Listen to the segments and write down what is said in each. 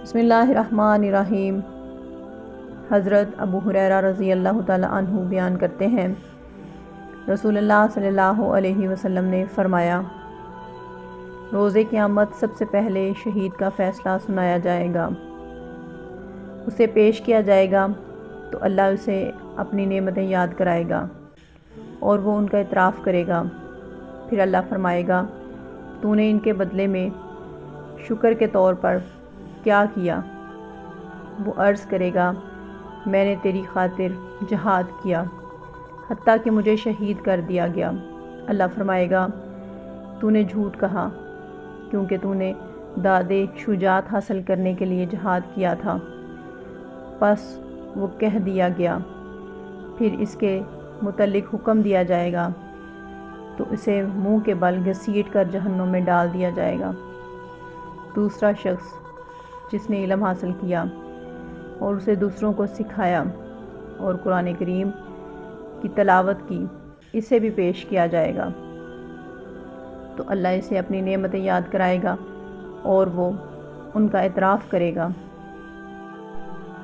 بسم اللہ الرحمن الرحیم۔ حضرت ابو ہریرہ رضی اللہ تعالیٰ عنہ بیان کرتے ہیں، رسول اللہ صلی اللہ علیہ وسلم نے فرمایا، روز قیامت سب سے پہلے شہید کا فیصلہ سنایا جائے گا، اسے پیش کیا جائے گا تو اللہ اسے اپنی نعمتیں یاد کرائے گا اور وہ ان کا اعتراف کرے گا۔ پھر اللہ فرمائے گا، تو نے ان کے بدلے میں شکر کے طور پر کیا کیا؟ وہ عرض کرے گا، میں نے تیری خاطر جہاد کیا حتیٰ کہ مجھے شہید کر دیا گیا۔ اللہ فرمائے گا، تو نے جھوٹ کہا کیونکہ تو نے دادِ شجاعت حاصل کرنے کے لیے جہاد کیا تھا۔ پس وہ کہہ دیا گیا، پھر اس کے متعلق حکم دیا جائے گا تو اسے منہ کے بل گھسیٹ کر جہنم میں ڈال دیا جائے گا۔ دوسرا شخص جس نے علم حاصل کیا اور اسے دوسروں کو سکھایا اور قرآن کریم کی تلاوت کی، اسے بھی پیش کیا جائے گا تو اللہ اسے اپنی نعمتیں یاد کرائے گا اور وہ ان کا اعتراف کرے گا۔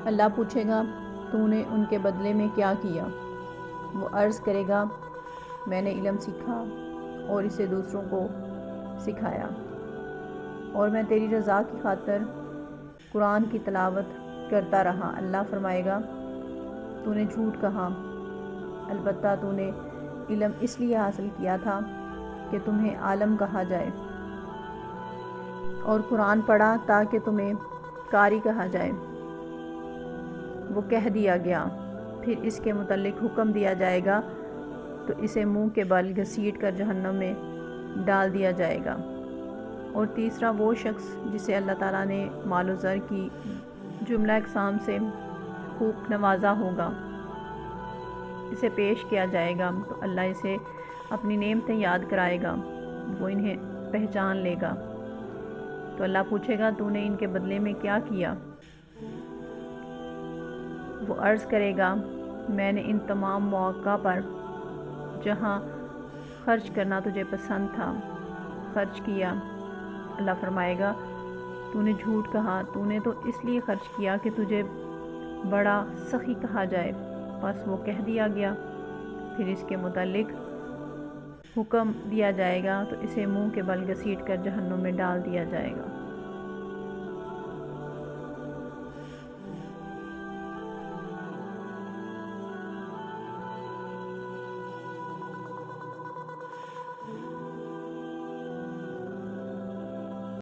اللہ پوچھے گا، تو نے ان کے بدلے میں کیا کیا؟ وہ عرض کرے گا، میں نے علم سیکھا اور اسے دوسروں کو سکھایا اور میں تیری رضا کی خاطر قرآن کی تلاوت کرتا رہا۔ اللہ فرمائے گا، تو نے جھوٹ کہا، البتہ تو نے علم اس لیے حاصل کیا تھا کہ تمہیں عالم کہا جائے اور قرآن پڑھا تاکہ تمہیں قاری کہا جائے۔ وہ کہہ دیا گیا، پھر اس کے متعلق حکم دیا جائے گا تو اسے منہ کے بل گھسیٹ کر جہنم میں ڈال دیا جائے گا۔ اور تیسرا وہ شخص جسے اللہ تعالیٰ نے مال و زر کی جملہ اقسام سے خوب نوازا ہوگا، اسے پیش کیا جائے گا تو اللہ اسے اپنی نعمتیں یاد کرائے گا، وہ انہیں پہچان لے گا تو اللہ پوچھے گا، تو نے ان کے بدلے میں کیا کیا؟ وہ عرض کرے گا، میں نے ان تمام مواقع پر جہاں خرچ کرنا تجھے پسند تھا خرچ کیا۔ اللہ فرمائے گا، تو نے جھوٹ کہا، تو نے تو اس لیے خرچ کیا کہ تجھے بڑا سخی کہا جائے۔ بس وہ کہہ دیا گیا، پھر اس کے متعلق حکم دیا جائے گا تو اسے منہ کے بل گھسیٹ کر جہنم میں ڈال دیا جائے گا۔